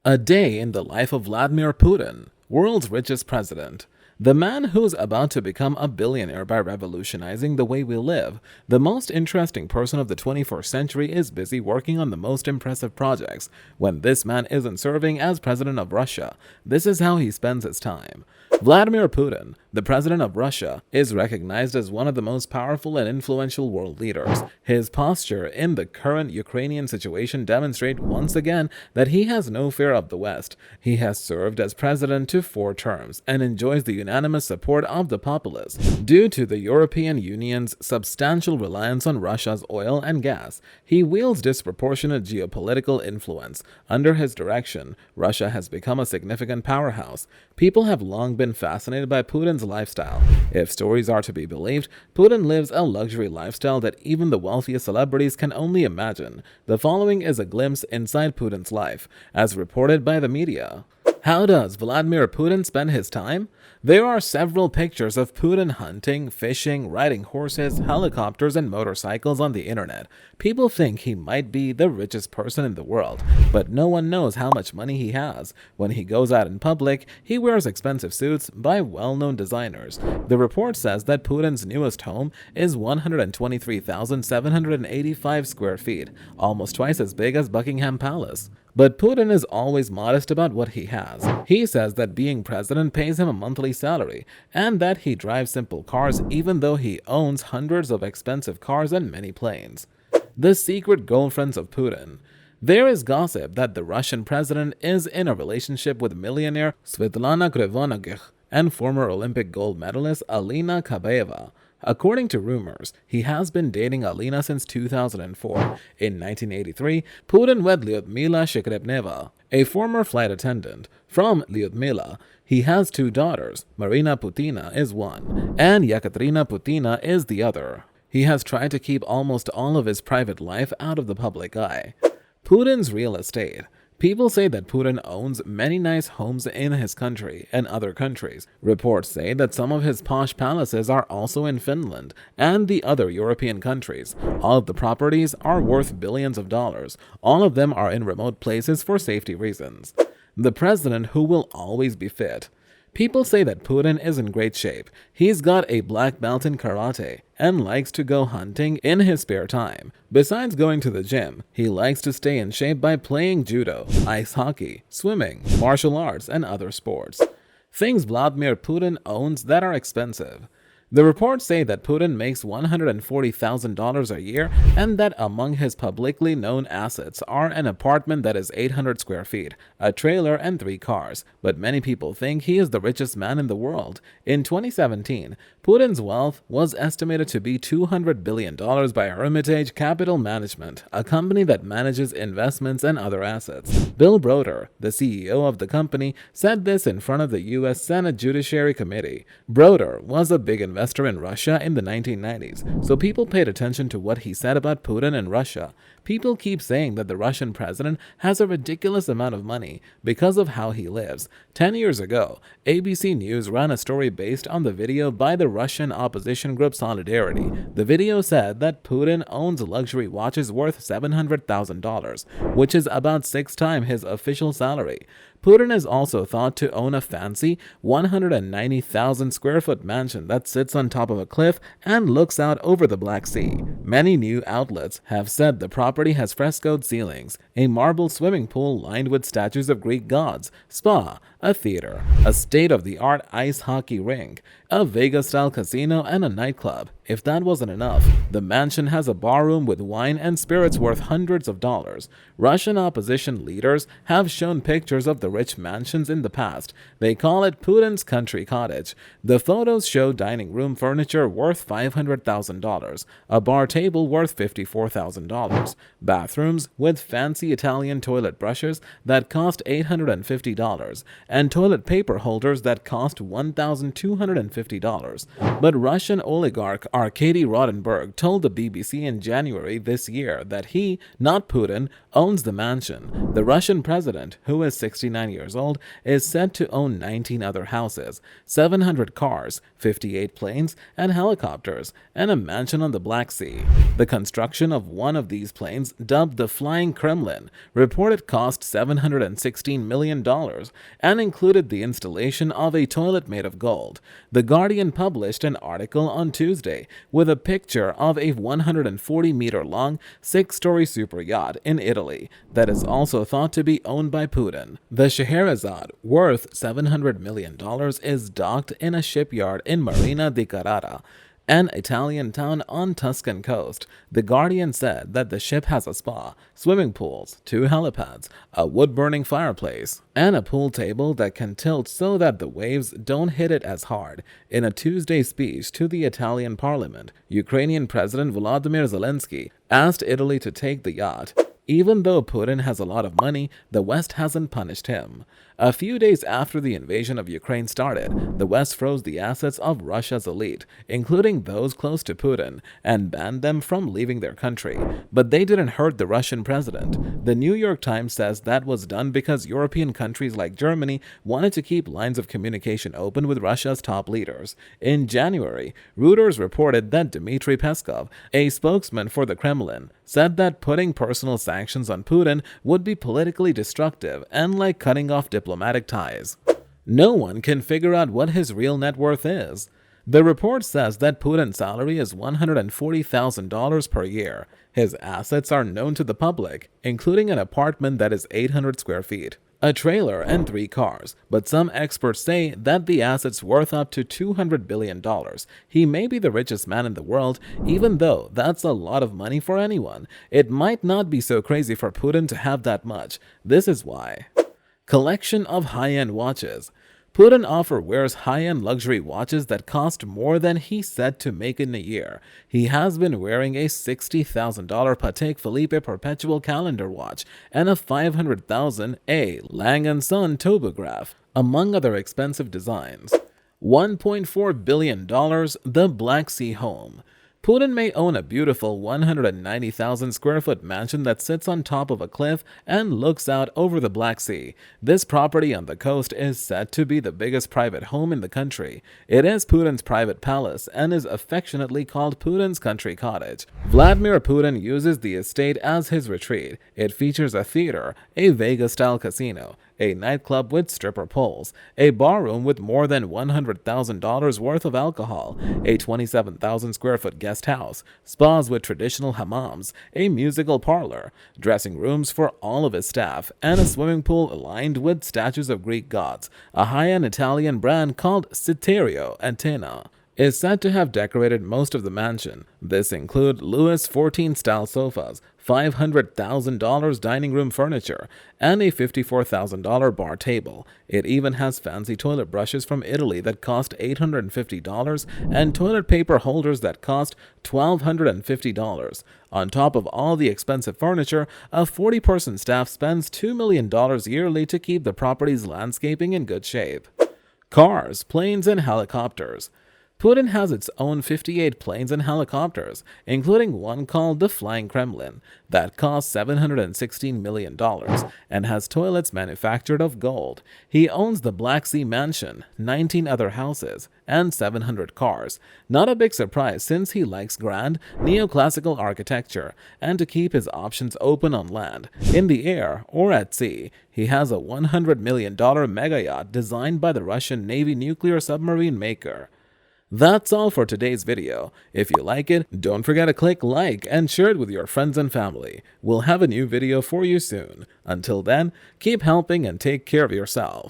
A day in the life of Vladimir Putin, world's richest president. The man who's about to become a billionaire by revolutionizing the way we live. The most interesting person of the 21st century is busy working on the most impressive projects. When this man isn't serving as president of Russia, this is how he spends his time. Vladimir Putin, the president of Russia, is recognized as one of the most powerful and influential world leaders. His posture in the current Ukrainian situation demonstrates once again that he has no fear of the West. He has served as president to 4 terms and enjoys the unanimous support of the populace. Due to the European Union's substantial reliance on Russia's oil and gas, he wields disproportionate geopolitical influence. Under his direction, Russia has become a significant powerhouse. People have long been fascinated by Putin's lifestyle. If stories are to be believed, Putin lives a luxury lifestyle that even the wealthiest celebrities can only imagine. The following is a glimpse inside Putin's life, as reported by the media. How does Vladimir Putin spend his time? There are several pictures of Putin hunting, fishing, riding horses, helicopters, and motorcycles on the internet. People think he might be the richest person in the world, but no one knows how much money he has. When he goes out in public, he wears expensive suits by well-known designers. The report says that Putin's newest home is 123,785 square feet, almost twice as big as Buckingham Palace. But Putin is always modest about what he has. He says that being president pays him a monthly salary, and that he drives simple cars even though he owns hundreds of expensive cars and many planes. The secret girlfriends of Putin. There is gossip that the Russian president is in a relationship with millionaire Svetlana Krivonogich and former Olympic gold medalist Alina Kabaeva. According to rumors, he has been dating Alina since 2004. In 1983, Putin wed Lyudmila Shkrebneva, a former flight attendant. From Lyudmila, he has 2 daughters. Marina Putina is one, and Yekaterina Putina is the other. He has tried to keep almost all of his private life out of the public eye. Putin's real estate. People say that Putin owns many nice homes in his country and other countries. Reports say that some of his posh palaces are also in Finland and the other European countries. All of the properties are worth billions of dollars. All of them are in remote places for safety reasons. The president who will always be fit. People say that Putin is in great shape. He's got a black belt in karate and likes to go hunting in his spare time. Besides going to the gym, he likes to stay in shape by playing judo, ice hockey, swimming, martial arts, and other sports. Things Vladimir Putin owns that are expensive. The reports say that Putin makes $140,000 a year and that among his publicly known assets are an apartment that is 800 square feet, a trailer, and 3 cars. But many people think he is the richest man in the world. In 2017, Putin's wealth was estimated to be $200 billion by Hermitage Capital Management, a company that manages investments and other assets. Bill Broder, the CEO of the company, said this in front of the U.S. Senate Judiciary Committee. Broder was a big investor in Russia in the 1990s, so people paid attention to what he said about Putin and Russia. People keep saying that the Russian president has a ridiculous amount of money because of how he lives. 10 years ago, ABC News ran a story based on the video by the Russian opposition group Solidarity. The video said that Putin owns luxury watches worth $700,000, which is about 6 times his official salary. Putin is also thought to own a fancy 190,000 square foot mansion that sits on top of a cliff and looks out over the Black Sea. Many new outlets have said the property has frescoed ceilings, a marble swimming pool lined with statues of Greek gods, spa, a theater, a state-of-the-art ice hockey rink, a Vegas-style casino, and a nightclub. If that wasn't enough, the mansion has a barroom with wine and spirits worth hundreds of dollars. Russian opposition leaders have shown pictures of the rich mansions in the past. They call it Putin's country cottage. The photos show dining room furniture worth $500,000, a bar table worth $54,000, bathrooms with fancy Italian toilet brushes that cost $850, and toilet paper holders that cost $1,250. $750. But Russian oligarch Arkady Rodenberg told the BBC in January this year that he, not Putin, owns the mansion. The Russian president, who is 69 years old, is said to own 19 other houses, 700 cars, 58 planes and helicopters, and a mansion on the Black Sea. The construction of one of these planes, dubbed the Flying Kremlin, reported cost $716 million and included the installation of a toilet made of gold. The Guardian published an article on Tuesday with a picture of a 140-meter-long, 6-story super yacht in Italy that is also thought to be owned by Putin. The Scheherazade, worth $700 million, is docked in a shipyard in Marina di Carrara, an Italian town on Tuscan coast. The Guardian said that the ship has a spa, swimming pools, 2 helipads, a wood-burning fireplace, and a pool table that can tilt so that the waves don't hit it as hard. In a Tuesday speech to the Italian parliament, Ukrainian President Volodymyr Zelensky asked Italy to take the yacht. Even though Putin has a lot of money, the West hasn't punished him. A few days after the invasion of Ukraine started, the West froze the assets of Russia's elite, including those close to Putin, and banned them from leaving their country. But they didn't hurt the Russian president. The New York Times says that was done because European countries like Germany wanted to keep lines of communication open with Russia's top leaders. In January, Reuters reported that Dmitry Peskov, a spokesman for the Kremlin, said that putting personal sanctions on Putin would be politically destructive and like cutting off diplomatic ties. No one can figure out what his real net worth is. The report says that Putin's salary is $140,000 per year. His assets are known to the public, including an apartment that is 800 square feet, a trailer, and 3 cars, but some experts say that the asset's worth up to $200 billion. He may be the richest man in the world, even though that's a lot of money for anyone. It might not be so crazy for Putin to have that much. This is why. Collection of high-end watches. Putin often wears high-end luxury watches that cost more than he said to make in a year. He has been wearing a $60,000 Patek Philippe perpetual calendar watch and a $500,000 A. Lang & Son tobograph, among other expensive designs. $1.4 billion, the Black Sea home. Putin may own a beautiful 190,000 square foot mansion that sits on top of a cliff and looks out over the Black Sea. This property on the coast is said to be the biggest private home in the country. It is Putin's private palace and is affectionately called Putin's country cottage. Vladimir Putin uses the estate as his retreat. It features a theater, a Vegas-style casino, a nightclub with stripper poles, a barroom with more than $100,000 worth of alcohol, a 27,000 square foot guest house, spas with traditional hammams, a musical parlor, dressing rooms for all of his staff, and a swimming pool lined with statues of Greek gods. A high-end Italian brand called Citerio Antenna is said to have decorated most of the mansion. This includes Louis XIV-style sofas, $500,000 dining room furniture, and a $54,000 bar table. It even has fancy toilet brushes from Italy that cost $850 and toilet paper holders that cost $1,250. On top of all the expensive furniture, a 40-person staff spends $2 million yearly to keep the property's landscaping in good shape. Cars, planes, and helicopters. Putin has its own 58 planes and helicopters, including one called the Flying Kremlin, that costs $716 million and has toilets manufactured of gold. He owns the Black Sea mansion, 19 other houses, and 700 cars. Not a big surprise since he likes grand, neoclassical architecture and to keep his options open on land, in the air, or at sea. He has a $100 million mega yacht designed by the Russian Navy nuclear submarine maker. That's all for today's video. If you like it, don't forget to click like and share it with your friends and family. We'll have a new video for you soon. Until then, keep helping and take care of yourself.